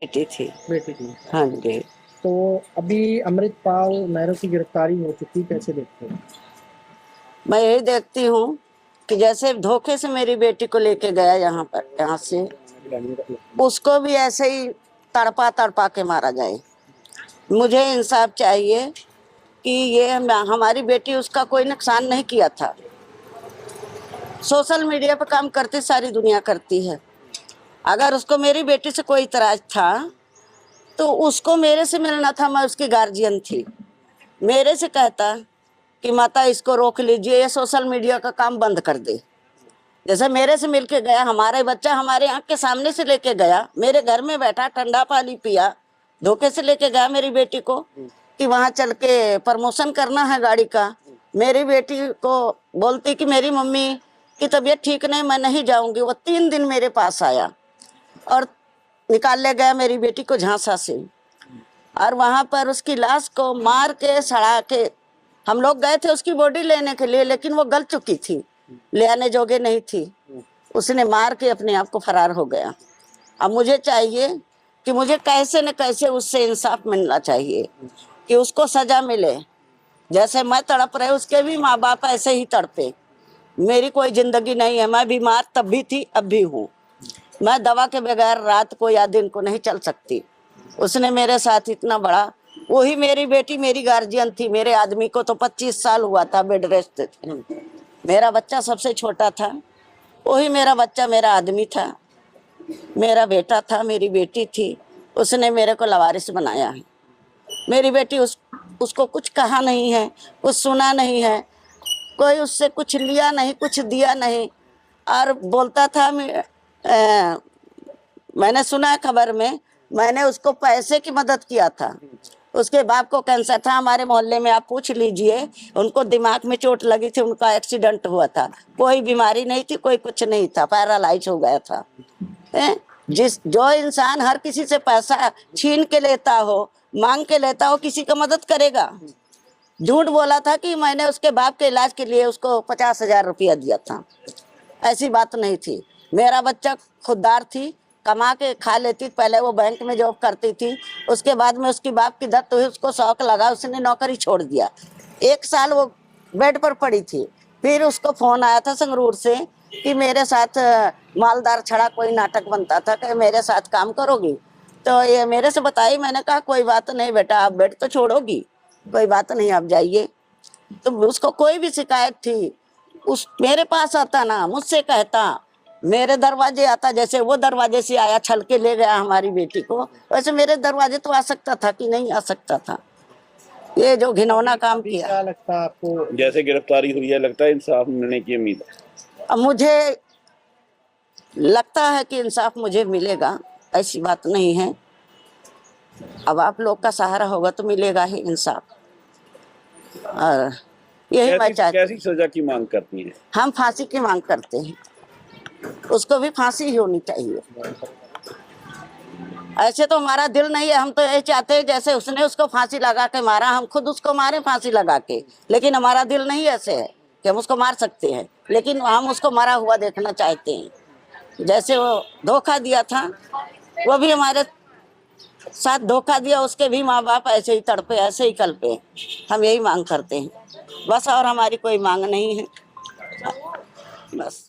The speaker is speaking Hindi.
बेटी थी। बेटी थी। हाँ जी। तो अभी अमृतपाल महरो की गिरफ्तारी हो चुकी, कैसे देखते हैं? मैं यही देखती हूँ कि जैसे धोखे से मेरी बेटी को लेके गया यहाँ से, उसको भी ऐसे ही तड़पा तड़पा के मारा जाए। मुझे इंसाफ चाहिए कि ये हमारी बेटी, उसका कोई नुकसान नहीं किया था। सोशल मीडिया पे काम करती सारी दुनिया करती है। अगर उसको मेरी बेटी से कोई इतराज था तो उसको मेरे से मिलना था। मैं उसकी गार्जियन थी। मेरे से कहता कि माता इसको रोक लीजिए, ये सोशल मीडिया का काम बंद कर दे। जैसे मेरे से मिलके गया, हमारे बच्चा हमारे आंख के सामने से लेके गया, मेरे घर में बैठा ठंडा पानी पिया, धोखे से लेके गया मेरी बेटी को कि वहां चल के प्रमोशन करना है गाड़ी का। मेरी बेटी को बोलती कि मेरी मम्मी की तबीयत ठीक नहीं, मैं नहीं जाऊंगी। वो 3 दिन मेरे पास आया और निकाल ले गया मेरी बेटी को झांसा से, और वहां पर उसकी लाश को मार के सड़ा के हम लोग गए थे उसकी बॉडी लेने के लिए, लेकिन वो गल चुकी थी, ले आने जोगे नहीं थी। उसने मार के अपने आप को फरार हो गया। अब मुझे चाहिए कि मुझे कैसे न कैसे उससे इंसाफ मिलना चाहिए, कि उसको सजा मिले। जैसे मैं तड़प रहे, उसके भी माँ बाप ऐसे ही तड़पे। मेरी कोई जिंदगी नहीं है। मैं बीमार तब भी थी, अब भी हूँ। मैं दवा के बगैर रात को या दिन को नहीं चल सकती। उसने मेरे साथ इतना बड़ा, वही मेरी बेटी मेरी गार्जियन थी। मेरे आदमी को तो 25 साल हुआ था, बेड रेस्ट थे। मेरा बच्चा सबसे छोटा था, वही मेरा बच्चा मेरा आदमी था, मेरा बेटा था, मेरी बेटी थी। उसने मेरे को लवारिस बनाया है। मेरी बेटी उसको कुछ कहा नहीं है, कुछ सुना नहीं है, कोई उससे कुछ लिया नहीं, कुछ दिया नहीं। और बोलता था मैंने सुना है खबर में, मैंने उसको पैसे की मदद किया था। उसके बाप को कैंसर था, हमारे मोहल्ले में आप पूछ लीजिए, उनको दिमाग में चोट लगी थी, उनका एक्सीडेंट हुआ था। कोई बीमारी नहीं थी, कोई कुछ नहीं था, पैरालाइज हो गया था। जो इंसान हर किसी से पैसा छीन के लेता हो, मांग के लेता हो, किसी का मदद करेगा? झूठ बोला था कि मैंने उसके बाप के इलाज के लिए उसको 50,000 रुपया दिया था। ऐसी बात नहीं थी। मेरा बच्चा खुददार थी, कमा के खा लेती। पहले वो बैंक में जॉब करती थी, उसके बाद में उसकी बाप की डेथ हुई, उसको शौक लगा, उसने नौकरी छोड़ दिया। 1 साल वो बेड पर पड़ी थी। फिर उसको फोन आया था संगरूर से कि मेरे साथ मालदार छड़ा कोई नाटक बनता था, कि मेरे साथ काम करोगी? तो ये मेरे से बताई। मैंने कहा कोई बात नहीं बेटा, आप बेड तो छोड़ोगी, कोई बात नहीं, आप जाइए। तो उसको कोई भी शिकायत थी, उस मेरे पास आता ना, मुझसे कहता, मेरे दरवाजे आता। जैसे वो दरवाजे से आया, छल के ले गया हमारी बेटी को, वैसे मेरे दरवाजे तो आ सकता था कि नहीं आ सकता था? ये जो घिनौना काम किया। क्या लगता है आपको, जैसे गिरफ्तारी हुई है, लगता है इंसाफ मिलने की उम्मीद है? अब मुझे लगता है कि इंसाफ मुझे मिलेगा, ऐसी बात नहीं है। अब आप लोग का सहारा होगा तो मिलेगा ही इंसाफ। और यही मैं चाहती। कैसी सजा की मांग करती हैं? हम फांसी की मांग करते हैं, उसको भी फांसी ही होनी चाहिए। ऐसे तो हमारा दिल नहीं है, हम तो यही चाहते हैं जैसे उसने उसको फांसी लगा के मारा, हम खुद उसको मारे फांसी लगा के। लेकिन हमारा दिल नहीं ऐसे है कि हम उसको मार सकते हैं, लेकिन हम उसको मरा हुआ देखना चाहते हैं। जैसे वो धोखा दिया था, वो भी हमारे साथ धोखा दिया, उसके भी माँ बाप ऐसे ही तड़पे, ऐसे ही कल्पे। हम यही मांग करते हैं बस, और हमारी कोई मांग नहीं है बस।